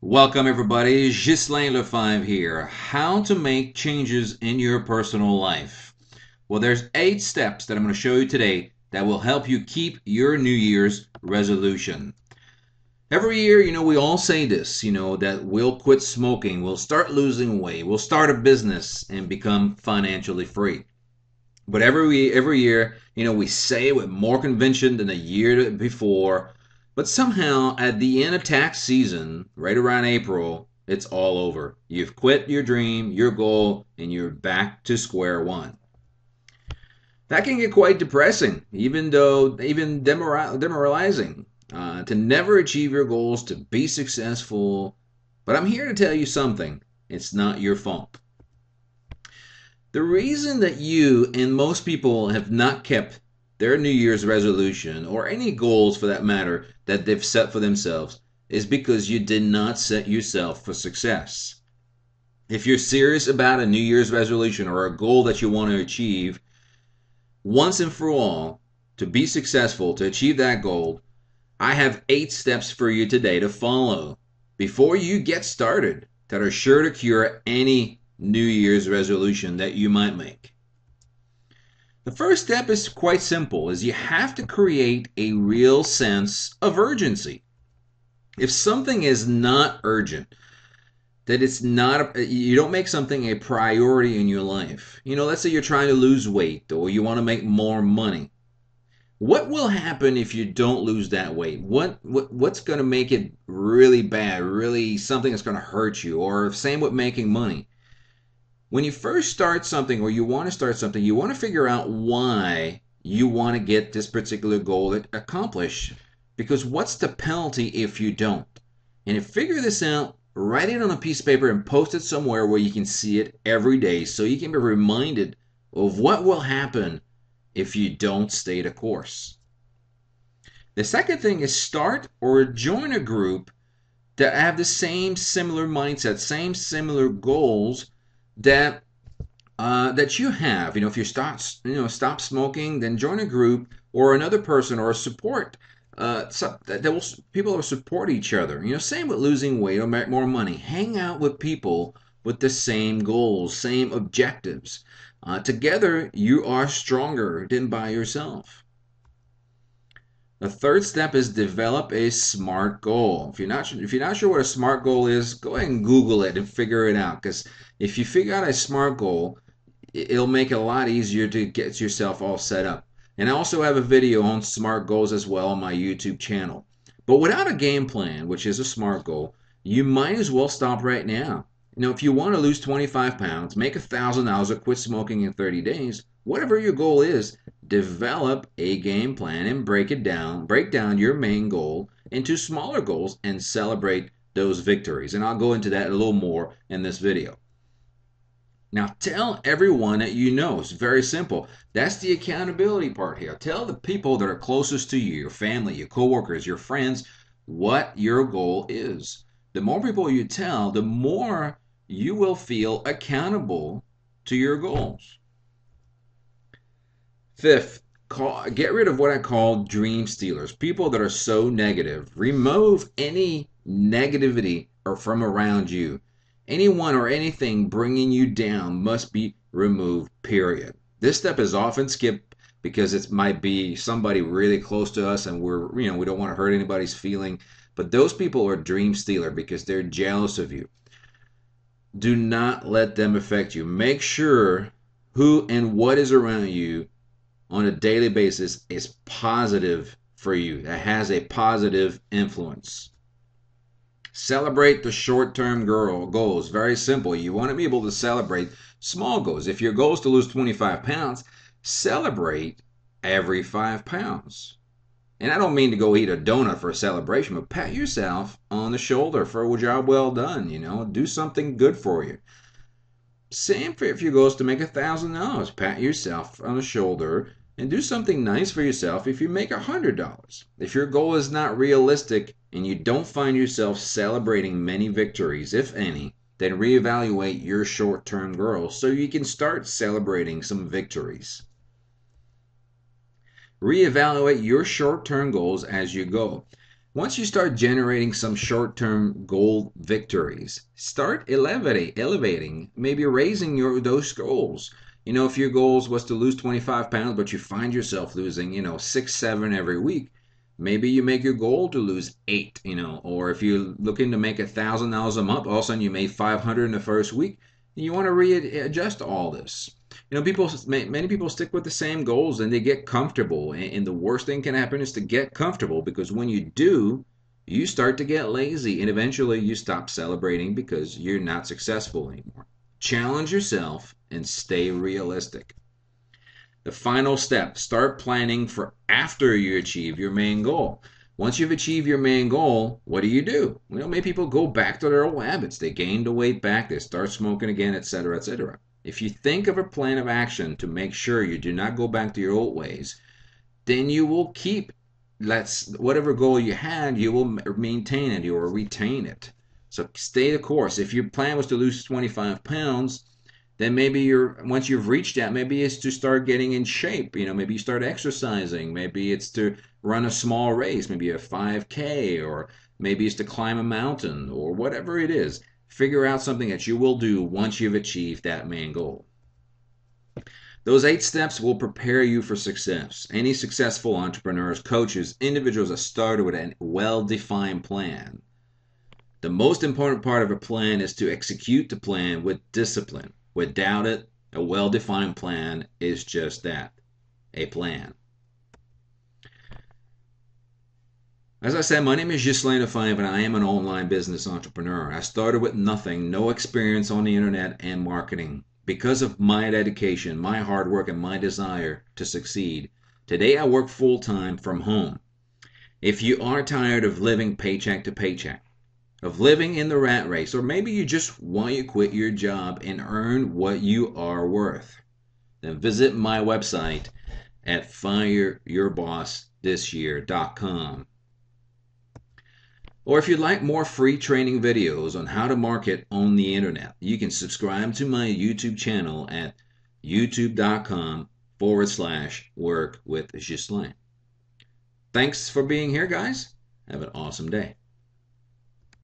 Welcome everybody, Ghislain Lefebvre here. How to make changes in your personal life. Well, there's 8 steps that I'm going to show you today that will help you keep your New Year's resolution. Every year, we all say this, that we'll quit smoking, we'll start losing weight, we'll start a business and become financially free. But every year, we say it with more conviction than the year before. But somehow, at the end of tax season, right around April, it's all over. You've quit your dream, your goal, and you're back to square one. That can get quite depressing, even demoralizing. To never achieve your goals, to be successful. But I'm here to tell you something. It's not your fault. The reason that you and most people have not kept their New Year's resolution, or any goals for that matter, that they've set for themselves, is because you did not set yourself for success. If you're serious about a New Year's resolution or a goal that you want to achieve, once and for all, to be successful, to achieve that goal, I have 8 steps for you today to follow before you get started that are sure to cure any New Year's resolution that you might make. The first step is quite simple, is you have to create a real sense of urgency. If something is not urgent, that you don't make something a priority in your life. Let's say you're trying to lose weight or you want to make more money. What will happen if you don't lose that weight? What's going to make it really bad, really something that's going to hurt you? Or same with making money. When you first start something or you want to start something, you want to figure out why you want to get this particular goal accomplished. Because what's the penalty if you don't? And if figure this out, write it on a piece of paper and post it somewhere where you can see it every day so you can be reminded of what will happen if you don't stay the course. The second thing is start or join a group that have the same similar mindset, same similar goals that you have. If you stop smoking, then join a group or another person or a support. People will support each other. Same with losing weight or make more money. Hang out with people with the same goals, same objectives. Together, you are stronger than by yourself. The third step is develop a SMART goal. If you're not sure what a SMART goal is, go ahead and Google it and figure it out. Because if you figure out a SMART goal, it'll make it a lot easier to get yourself all set up. And I also have a video on SMART goals as well on my YouTube channel. But without a game plan, which is a SMART goal, you might as well stop right now. If you want to lose 25 pounds, make $1,000 or quit smoking in 30 days, whatever your goal is, develop a game plan and break down your main goal into smaller goals and celebrate those victories. And I'll go into that a little more in this video. Now tell everyone that you know. It's very simple. That's the accountability part here. Tell the people that are closest to you, your family, your coworkers, your friends, what your goal is. The more people you tell, the more you will feel accountable to your goals. Fifth, get rid of what I call dream stealers, people that are so negative. Remove any negativity from around you. Anyone or anything bringing you down must be removed, period. This step is often skipped because it might be somebody really close to us and we don't want to hurt anybody's feeling. But those people are dream stealer because they're jealous of you. Do not let them affect you. Make sure who and what is around you on a daily basis is positive for you, that has a positive influence. Celebrate the short-term goals. Very simple. You want to be able to celebrate small goals. If your goal is to lose 25 pounds, celebrate every 5 pounds. And I don't mean to go eat a donut for a celebration, but pat yourself on the shoulder for a job well done. Do something good for you. Same for if your goal is to make $1,000. Pat yourself on the shoulder and do something nice for yourself if you make $100. If your goal is not realistic and you don't find yourself celebrating many victories, if any, then reevaluate your short-term goals so you can start celebrating some victories. Reevaluate your short-term goals as you go. Once you start generating some short-term goal victories, start elevating, maybe raising those goals. If your goals was to lose 25 pounds, but you find yourself losing, 6, 7 every week, maybe you make your goal to lose 8, or if you're looking to make $1,000 a month, all of a sudden you made 500 in the first week, and you want to readjust all this. Many people stick with the same goals and they get comfortable. And the worst thing can happen is to get comfortable, because when you do, you start to get lazy and eventually you stop celebrating because you're not successful anymore. Challenge yourself and stay realistic. The final step, start planning for after you achieve your main goal. Once you've achieved your main goal, what do? Many people go back to their old habits. They gain the weight back, they start smoking again, etc., etc. If you think of a plan of action to make sure you do not go back to your old ways, then you will keep whatever goal you had, you will maintain it, you will retain it. So stay the course. If your plan was to lose 25 pounds, then maybe once you've reached that, maybe it's to start getting in shape. Maybe you start exercising. Maybe it's to run a small race, maybe a 5K, or maybe it's to climb a mountain, or whatever it is. Figure out something that you will do once you've achieved that main goal. Those 8 steps will prepare you for success. Any successful entrepreneurs, coaches, individuals that started with a well-defined plan. The most important part of a plan is to execute the plan with discipline. Without it, a well-defined plan is just that, a plan. As I said, my name is Ghislain Lefebvre, and I am an online business entrepreneur. I started with nothing, no experience on the internet and marketing. Because of my dedication, my hard work, and my desire to succeed, today I work full-time from home. If you are tired of living paycheck to paycheck, of living in the rat race, or maybe you just want to quit your job and earn what you are worth, then visit my website at fireyourbossthisyear.com. Or if you'd like more free training videos on how to market on the internet, you can subscribe to my YouTube channel at youtube.com/workwithghislain. Thanks for being here, guys. Have an awesome day.